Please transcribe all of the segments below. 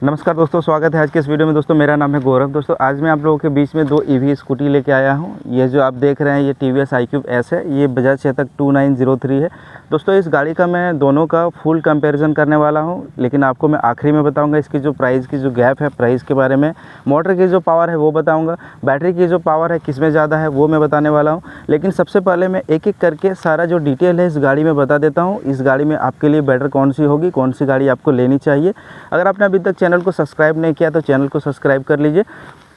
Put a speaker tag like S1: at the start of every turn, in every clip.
S1: नमस्कार दोस्तों, स्वागत है आज के इस वीडियो में। दोस्तों मेरा नाम है गौरव। दोस्तों आज मैं आप लोगों के बीच में दो ईवी स्कूटी लेके आया हूं। ये जो आप देख रहे हैं ये TVS iQube S है, ये बजाज चेतक 2903 है। दोस्तों इस गाड़ी का मैं दोनों का फुल कंपैरिजन करने वाला हूं, लेकिन आपको मैं आखिरी में बताऊंगा इसकी जो प्राइस की जो गैप है प्राइस के बारे में, मोटर की जो पावर है वो बताऊँगा, बैटरी की जो पावर है किस में ज़्यादा है वो मैं बताने वाला हूँ। लेकिन सबसे पहले मैं एक एक करके सारा जो डिटेल है इस गाड़ी में बता देता हूँ। इस गाड़ी में आपके लिए बेटर कौन सी होगी, कौन सी गाड़ी आपको लेनी चाहिए। अगर आपने अभी तक चैनल को सब्सक्राइब नहीं किया तो चैनल को सब्सक्राइब कर लीजिए।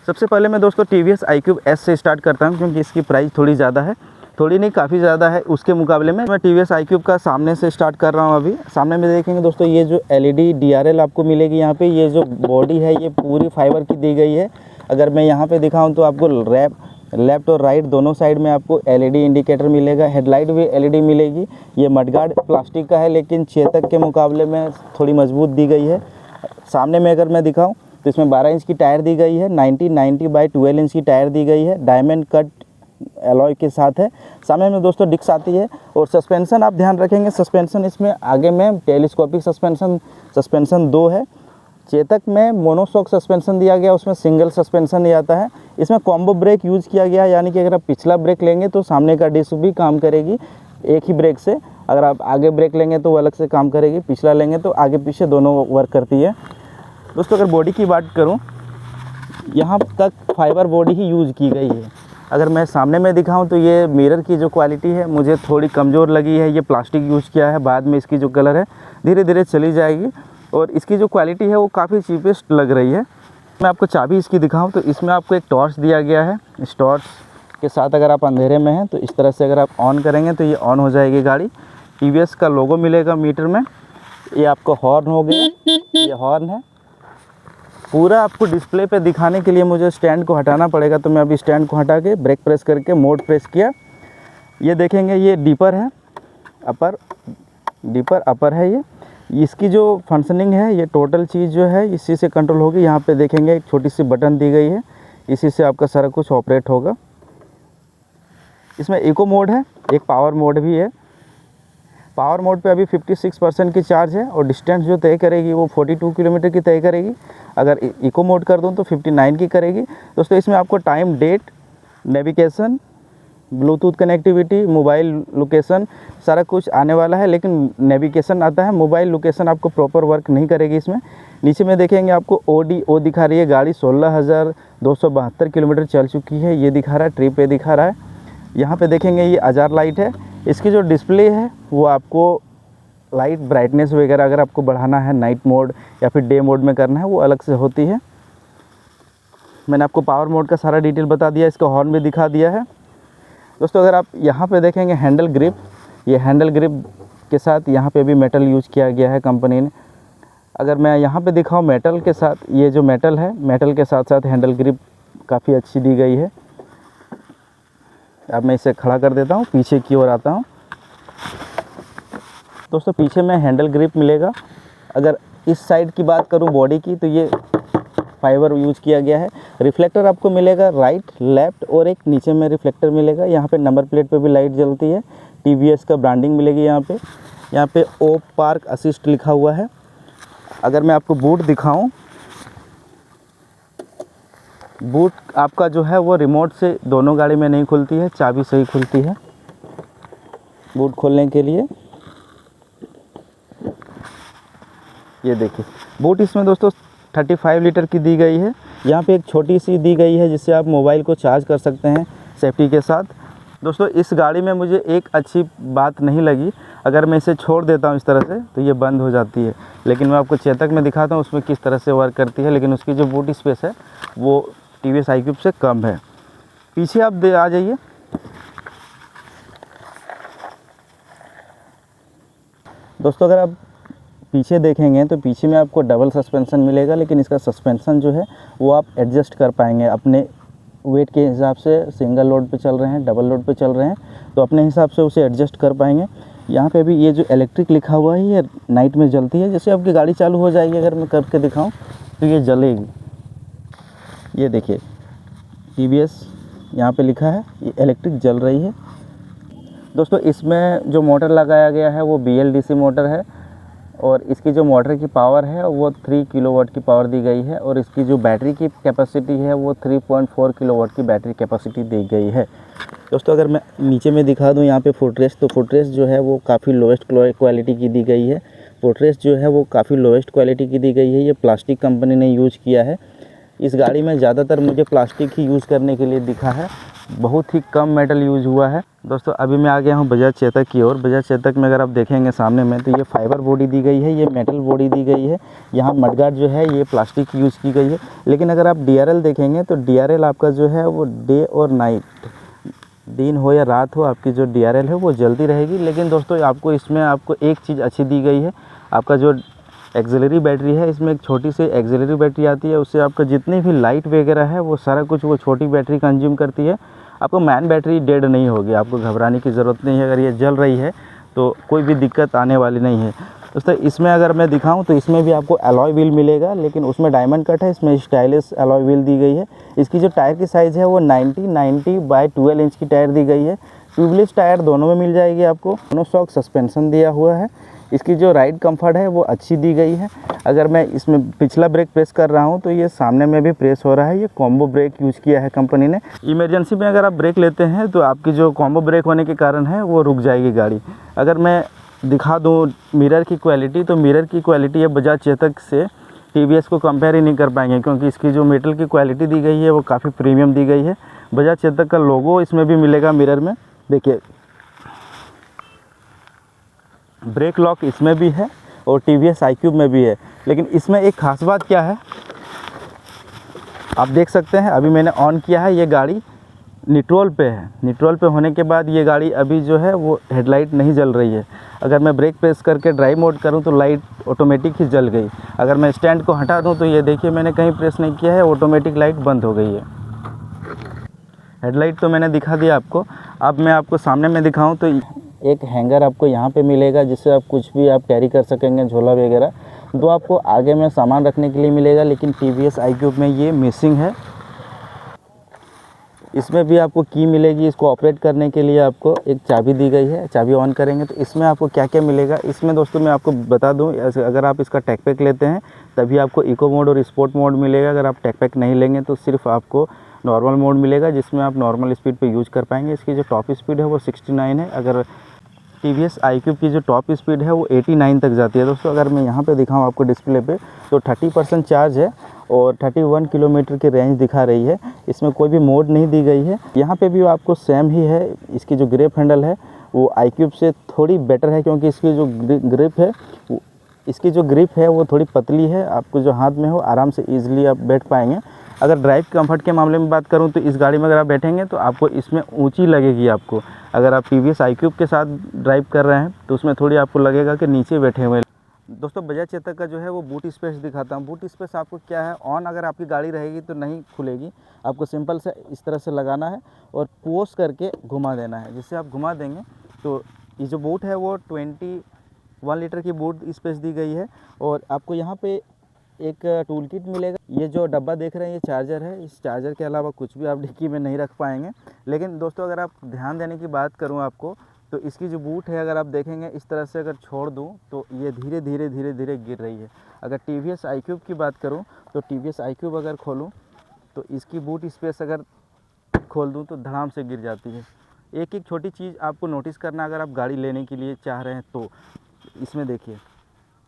S1: सबसे पहले मैं दोस्तों TVS iQube S से स्टार्ट करता हूं, क्योंकि इसकी प्राइस थोड़ी ज़्यादा है, थोड़ी नहीं काफ़ी ज़्यादा है उसके मुकाबले में। मैं TVS iQube का सामने से स्टार्ट कर रहा हूं। अभी सामने में देखेंगे दोस्तों ये जो LED DRL आपको मिलेगी यहाँ पे, ये जो बॉडी है ये पूरी फाइबर की दी गई है। अगर मैं यहाँ पर दिखाऊँ तो आपको लेफ्ट और राइट दोनों साइड में आपको LED इंडिकेटर मिलेगा, हेडलाइट भी LED मिलेगी। ये मडगार्ड प्लास्टिक का है, लेकिन चेतक के मुकाबले में थोड़ी मजबूत दी गई है। सामने में अगर मैं दिखाऊं तो इसमें 12 इंच की टायर दी गई है, 90/12 इंच की टायर दी गई है, डायमंड कट एलॉय के साथ है। सामने में दोस्तों डिस्क आती है। और सस्पेंशन आप ध्यान रखेंगे, सस्पेंशन इसमें आगे में टेलीस्कोपिक सस्पेंशन 2 है। चेतक में मोनोशॉक सस्पेंशन दिया गया, उसमें सिंगल सस्पेंशन नहीं आता है। इसमें कॉम्बो ब्रेक यूज़ किया गया है, यानी कि अगर आप पिछला ब्रेक लेंगे तो सामने का डिस्क भी काम करेगी एक ही ब्रेक से। अगर आप आगे ब्रेक लेंगे तो वो अलग से काम करेगी, पिछला लेंगे तो आगे पीछे दोनों वर्क करती है। दोस्तों अगर बॉडी की बात करूं, यहाँ तक फाइबर बॉडी ही यूज़ की गई है। अगर मैं सामने में दिखाऊं तो ये मिरर की जो क्वालिटी है मुझे थोड़ी कमज़ोर लगी है। ये प्लास्टिक यूज़ किया है, बाद में इसकी जो कलर है धीरे धीरे चली जाएगी। और इसकी जो क्वालिटी है वो काफ़ी चीपेस्ट लग रही है। मैं आपको चाबी इसकी दिखाऊँ तो इसमें आपको एक टॉर्च दिया गया है। इस टॉर्च के साथ अगर आप अंधेरे में हैं तो इस तरह से अगर आप ऑन करेंगे तो ये ऑन हो जाएगी गाड़ी। TVS का लोगो मिलेगा मीटर में। ये आपको हॉर्न हो गया, ये हॉर्न है। पूरा आपको डिस्प्ले पे दिखाने के लिए मुझे स्टैंड को हटाना पड़ेगा, तो मैं अभी स्टैंड को हटा के ब्रेक प्रेस करके मोड प्रेस किया। ये देखेंगे ये डीपर है, डीपर अपर है। ये इसकी जो फंक्शनिंग है ये टोटल चीज़ जो है इसी से कंट्रोल होगी। यहाँ पे देखेंगे एक छोटी सी बटन दी गई है, इसी से आपका सारा कुछ ऑपरेट होगा। इसमें इको मोड है, एक पावर मोड भी है। पावर मोड पे अभी 56% की चार्ज है और डिस्टेंस जो तय करेगी वो 42 किलोमीटर की तय करेगी। अगर इको मोड कर दूं तो 59 की करेगी। दोस्तों इसमें आपको time, date, navigation, Bluetooth connectivity, mobile location सारा कुछ आने वाला है, लेकिन नेविगेशन आता है। मोबाइल लोकेशन आपको प्रॉपर वर्क नहीं करेगी इसमें। नीचे में देखेंगे आपको ODO दिखा रही है, गाड़ी 16,272 किलोमीटर चल चुकी है ये दिखा रहा है, ट्रिप पे दिखा रहा है। यहाँ पे देखेंगे ये हजार लाइट है। इसकी जो डिस्प्ले है वो आपको लाइट ब्राइटनेस वगैरह अगर आपको बढ़ाना है, नाइट मोड या फिर डे मोड में करना है, वो अलग से होती है। मैंने आपको पावर मोड का सारा डिटेल बता दिया, इसका हॉर्न भी दिखा दिया है। दोस्तों अगर आप यहाँ पे देखेंगे हैंडल ग्रिप, ये हैंडल ग्रिप के साथ यहाँ पे भी मेटल यूज किया गया है कंपनी ने। अगर मैं यहाँ पे दिखाऊँ मेटल के साथ, ये जो मेटल है, मेटल के साथ साथ हैंडल ग्रिप काफ़ी अच्छी दी गई है। अब मैं इसे खड़ा कर देता हूँ, पीछे की ओर आता हूँ। दोस्तों पीछे में हैंडल ग्रिप मिलेगा। अगर इस साइड की बात करूँ बॉडी की, तो ये फाइबर यूज़ किया गया है। रिफ्लेक्टर आपको मिलेगा राइट, लेफ़्ट और एक नीचे में रिफ्लेक्टर मिलेगा। यहाँ पे नंबर प्लेट पे भी लाइट जलती है। TVS का ब्रांडिंग मिलेगी यहाँ पे ओ पार्क असिस्ट लिखा हुआ है। अगर मैं आपको बूट दिखाऊँ, बूट आपका जो है वो रिमोट से दोनों गाड़ी में नहीं खुलती है, चाबी से ही खुलती है बूट खोलने के लिए। ये देखिए बूट इसमें दोस्तों 35 लीटर की दी गई है। यहाँ पे एक छोटी सी दी गई है जिससे आप मोबाइल को चार्ज कर सकते हैं सेफ्टी के साथ। दोस्तों इस गाड़ी में मुझे एक अच्छी बात नहीं लगी, अगर मैं इसे छोड़ देता हूँ इस तरह से तो ये बंद हो जाती है, लेकिन मैं आपको चेतक में दिखाता हूँ उसमें किस तरह से वर्क करती है। लेकिन उसकी जो बूट स्पेस है वो TVS iQube से कम है। पीछे आप आ जाइए। दोस्तों अगर आप पीछे देखेंगे तो पीछे में आपको डबल सस्पेंशन मिलेगा, लेकिन इसका सस्पेंशन जो है वो आप एडजस्ट कर पाएंगे अपने वेट के हिसाब से। सिंगल लोड पे चल रहे हैं, डबल लोड पे चल रहे हैं, तो अपने हिसाब से उसे एडजस्ट कर पाएंगे। यहाँ पे भी ये जो इलेक्ट्रिक लिखा हुआ है ये नाइट में जलती है। जैसे आपकी गाड़ी चालू हो जाएगी, अगर मैं करके दिखाऊँ तो ये जलेगी। ये देखिए TVS यहाँ पे लिखा है, ये इलेक्ट्रिक जल रही है। दोस्तों इसमें जो मोटर लगाया गया है वो BLDC मोटर है। और इसकी जो मोटर की पावर है वो 3 किलोवाट की पावर दी गई है और इसकी जो बैटरी की कैपेसिटी है वो 3.4 किलोवाट की बैटरी कैपेसिटी दी गई है। दोस्तों अगर मैं नीचे में दिखा दूं यहाँ पे फुटरेस्ट, तो फुटरेस्ट जो है वो काफ़ी लोएस्ट क्वालिटी की दी गई है। फुटरेस्ट जो है वो काफ़ी लोएस्ट क्वालिटी की दी गई है। ये प्लास्टिक कंपनी ने यूज़ किया है। इस गाड़ी में ज़्यादातर मुझे प्लास्टिक ही यूज़ करने के लिए दिखा है, बहुत ही कम मेटल यूज़ हुआ है। दोस्तों अभी मैं आ गया हूँ बजाज चेतक की ओर। बजाज चेतक में अगर आप देखेंगे सामने में, तो ये फाइबर बॉडी दी गई है, ये मेटल बॉडी दी गई है। यहाँ मडगार्ड जो है ये प्लास्टिक की यूज़ की गई है। लेकिन अगर आप DRL देखेंगे तो DRL आपका जो है वो डे और नाइट, दिन हो या रात हो, आपकी जो DRL है वो जल्दी रहेगी। लेकिन दोस्तों आपको इसमें आपको एक चीज़ अच्छी दी गई है, आपका जो एक्सिलरी बैटरी है, इसमें एक छोटी सी एक्सिलरी बैटरी आती है। उससे आपका जितनी भी लाइट वगैरह है वो सारा कुछ वो छोटी बैटरी कंज्यूम करती है। आपको मैन बैटरी डेड नहीं होगी, आपको घबराने की ज़रूरत नहीं है। अगर ये जल रही है तो कोई भी दिक्कत आने वाली नहीं है। दोस्तों इसमें अगर मैं दिखाऊं तो इसमें भी आपको अलॉय व्हील मिलेगा, लेकिन उसमें डायमंड कट है, इसमें स्टाइलिश अलॉय व्हील दी गई है। इसकी जो टायर की साइज़ है वो 90 बाय 12 इंच की टायर दी गई है। ट्यूबलेस टायर दोनों में मिल जाएगी आपको। दोनों शॉक सस्पेंशन दिया हुआ है। इसकी जो राइड कंफर्ट है वो अच्छी दी गई है। अगर मैं इसमें पिछला ब्रेक प्रेस कर रहा हूं तो ये सामने में भी प्रेस हो रहा है। ये कॉम्बो ब्रेक यूज़ किया है कंपनी ने। इमरजेंसी में अगर आप ब्रेक लेते हैं तो आपकी जो कॉम्बो ब्रेक होने के कारण है वो रुक जाएगी गाड़ी। अगर मैं दिखा दूं मिरर की क्वालिटी, तो मिरर की क्वालिटी है बजाज चेतक से TVS को कंपेयर ही नहीं कर पाएंगे, क्योंकि इसकी जो मेटल की क्वालिटी दी गई है वो काफ़ी प्रीमियम दी गई है। बजाज चेतक का लोगो इसमें भी मिलेगा मिरर में, देखिए। ब्रेक लॉक इसमें भी है और TVS iQube में भी है। लेकिन इसमें एक ख़ास बात क्या है, आप देख सकते हैं अभी मैंने ऑन किया है, ये गाड़ी न्यूट्रल पे है। न्यूट्रल पे होने के बाद ये गाड़ी अभी जो है वो हेडलाइट नहीं जल रही है। अगर मैं ब्रेक प्रेस करके ड्राइव मोड करूं तो लाइट ऑटोमेटिक ही जल गई। अगर मैं स्टैंड को हटा दूं तो ये देखिए मैंने कहीं प्रेस नहीं किया है, ऑटोमेटिक लाइट बंद हो गई है। हेडलाइट तो मैंने दिखा दिया आपको। अब मैं आपको सामने में दिखाऊं तो एक हैंगर आपको यहाँ पे मिलेगा, जिससे आप कुछ भी आप कैरी कर सकेंगे, झोला वगैरह। दो आपको आगे में सामान रखने के लिए मिलेगा, लेकिन TVS iQube में ये मिसिंग है। इसमें भी आपको की मिलेगी। इसको ऑपरेट करने के लिए आपको एक चाबी दी गई है। चाबी ऑन करेंगे तो इसमें आपको क्या क्या मिलेगा। इसमें दोस्तों मैं आपको बता दूं, अगर आप इसका टेक पैक लेते हैं तभी आपको इको मोड और स्पोर्ट मोड मिलेगा। अगर आप टेक पैक नहीं लेंगे तो सिर्फ आपको नॉर्मल मोड मिलेगा, जिसमें आप नॉर्मल स्पीड पे यूज़ कर पाएंगे। इसकी जो टॉप स्पीड है वो 69 है। अगर TVS iQube की जो टॉप स्पीड है वो 89 तक जाती है। दोस्तों अगर मैं यहाँ पे दिखाऊँ आपको डिस्प्ले पे, तो 30% चार्ज है और 31 किलोमीटर की रेंज दिखा रही है। इसमें कोई भी मोड नहीं दी गई है। यहाँ पे भी आपको सेम ही है। इसकी जो ग्रिप हैंडल है वो iQube से थोड़ी बेटर है, क्योंकि इसकी जो ग्रिप है वो थोड़ी पतली है। आपको जो हाथ में हो आराम से ईजिली आप बैठ पाएंगे। अगर ड्राइव कंफर्ट के मामले में बात करूं तो इस गाड़ी में अगर आप बैठेंगे तो आपको इसमें ऊंची लगेगी। आपको अगर आप TVS iQube के साथ ड्राइव कर रहे हैं तो उसमें थोड़ी आपको लगेगा कि नीचे बैठे हुए। दोस्तों बजाज चेतक का जो है वो बूट स्पेस दिखाता हूँ। बूट स्पेस आपको क्या है, ऑन अगर आपकी गाड़ी रहेगी तो नहीं खुलेगी। आपको सिंपल से इस तरह से लगाना है और पोस्ट करके घुमा देना है। जिससे आप घुमा देंगे तो ये जो बूट है वो 21 लीटर की बूट स्पेस दी गई है। और आपको यहाँ पे एक टूल किट मिलेगा। ये जो डब्बा देख रहे हैं ये चार्जर है। इस चार्जर के अलावा कुछ भी आप डिक्की में नहीं रख पाएंगे। लेकिन दोस्तों अगर आप ध्यान देने की बात करूं आपको, तो इसकी जो बूट है अगर आप देखेंगे इस तरह से अगर छोड़ दूं तो ये धीरे धीरे गिर रही है। अगर TVS iQube की बात करूं तो TVS iQube अगर खोलूं तो इसकी बूट स्पेस अगर खोल दूं तो धड़ाम से गिर जाती है। एक एक छोटी चीज़ आपको नोटिस करना अगर आप गाड़ी लेने के लिए चाह रहे हैं तो। इसमें देखिए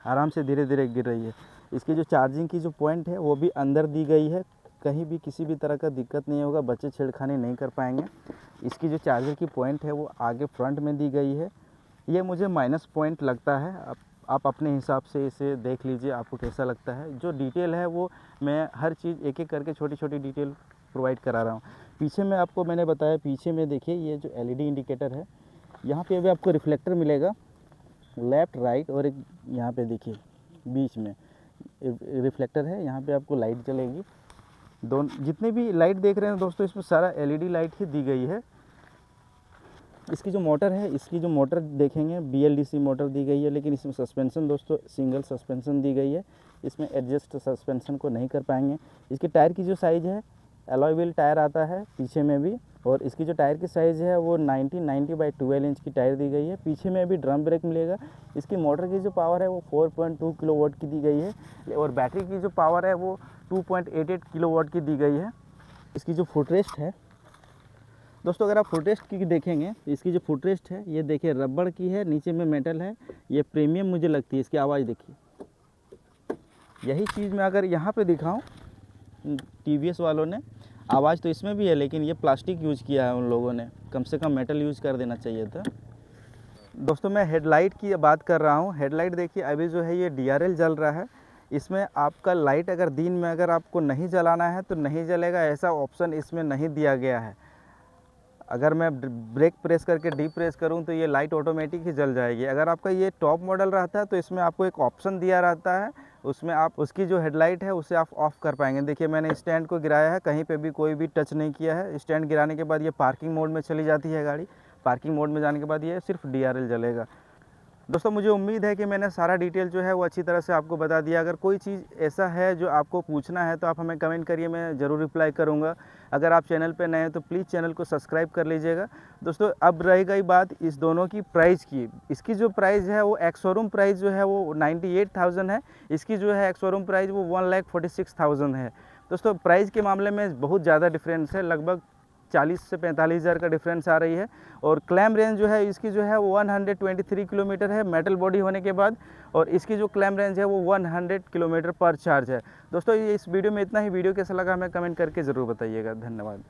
S1: आराम से धीरे धीरे गिर रही है। इसकी जो चार्जिंग की जो पॉइंट है वो भी अंदर दी गई है। कहीं भी किसी भी तरह का दिक्कत नहीं होगा, बच्चे छेड़खानी नहीं कर पाएंगे। इसकी जो चार्जर की पॉइंट है वो आगे फ्रंट में दी गई है। ये मुझे माइनस पॉइंट लगता है। आप अपने हिसाब से इसे देख लीजिए, आपको कैसा लगता है। जो डिटेल है वो मैं हर चीज़ एक एक करके छोटी छोटी डिटेल प्रोवाइड करा रहा हूँ। पीछे में आपको मैंने बताया, पीछे में देखिए ये जो LED इंडिकेटर है, यहाँ पे भी आपको रिफ्लेक्टर मिलेगा लेफ़्ट राइट, और एक यहाँ पे देखिए बीच में रिफ्लेक्टर है। यहाँ पे आपको लाइट जलेगी। दोनों जितने भी लाइट देख रहे हैं दोस्तों इसमें सारा LED लाइट ही दी गई है। इसकी जो मोटर है, इसकी जो मोटर देखेंगे BLDC मोटर दी गई है। लेकिन इसमें सस्पेंशन दोस्तों सिंगल सस्पेंशन दी गई है। इसमें एडजस्ट सस्पेंशन को नहीं कर पाएंगे। इसके टायर की जो साइज़ है, अलॉय व्हील टायर आता है पीछे में भी, और इसकी जो टायर की साइज़ है वो 90/12 इंच की टायर दी गई है। पीछे में भी ड्रम ब्रेक मिलेगा। इसकी मोटर की जो पावर है वो 4.2 किलोवाट की दी गई है और बैटरी की जो पावर है वो 2.88 किलोवाट की दी गई है। इसकी जो फुटरेस्ट है दोस्तों, अगर आप फुटरेस्ट की देखेंगे, इसकी जो फुटरेस्ट है ये देखिए रबड़ की है, नीचे में मेटल है। ये प्रीमियम मुझे लगती है। इसकी आवाज़ देखिए। यही चीज़ मैं अगर यहाँ पे दिखाऊँ, TVS वालों ने आवाज़ तो इसमें भी है, लेकिन ये प्लास्टिक यूज़ किया है उन लोगों ने। कम से कम मेटल यूज़ कर देना चाहिए था। दोस्तों मैं हेडलाइट की बात कर रहा हूँ। हेडलाइट देखिए अभी जो है ये DRL जल रहा है। इसमें आपका लाइट अगर दिन में अगर आपको नहीं जलाना है तो नहीं जलेगा, ऐसा ऑप्शन इसमें नहीं दिया गया है। अगर मैं ब्रेक प्रेस करके डी प्रेस करूं तो ये लाइट ऑटोमेटिक ही जल जाएगी। अगर आपका ये टॉप मॉडल रहता है तो इसमें आपको एक ऑप्शन दिया रहता है, उसमें आप उसकी जो हेडलाइट है उसे आप ऑफ़ कर पाएंगे। देखिए मैंने स्टैंड को गिराया है, कहीं पे भी कोई भी टच नहीं किया है। स्टैंड गिराने के बाद ये पार्किंग मोड में चली जाती है गाड़ी। पार्किंग मोड में जाने के बाद ये सिर्फ DRL जलेगा। दोस्तों मुझे उम्मीद है कि मैंने सारा डिटेल जो है वो अच्छी तरह से आपको बता दिया। अगर कोई चीज़ ऐसा है जो आपको पूछना है तो आप हमें कमेंट करिए, मैं ज़रूर रिप्लाई करूंगा। अगर आप चैनल पे नए हैं तो प्लीज़ चैनल को सब्सक्राइब कर लीजिएगा। दोस्तों अब रह गई बात इस दोनों की प्राइस की। इसकी जो प्राइस है वो एक्स शोरूम प्राइस जो है वो 98,000 है। इसकी जो है एक्स शोरूम प्राइस वो 1,46,000 है। दोस्तों प्राइस के मामले में बहुत ज़्यादा डिफरेंस है, लगभग 40 से 45 हज़ार का डिफरेंस आ रही है। और क्लेम रेंज जो है इसकी जो है वो 123 किलोमीटर है मेटल बॉडी होने के बाद, और इसकी जो क्लेम रेंज है वो 100 किलोमीटर पर चार्ज है। दोस्तों ये इस वीडियो में इतना ही। वीडियो कैसा लगा हमें कमेंट करके ज़रूर बताइएगा। धन्यवाद।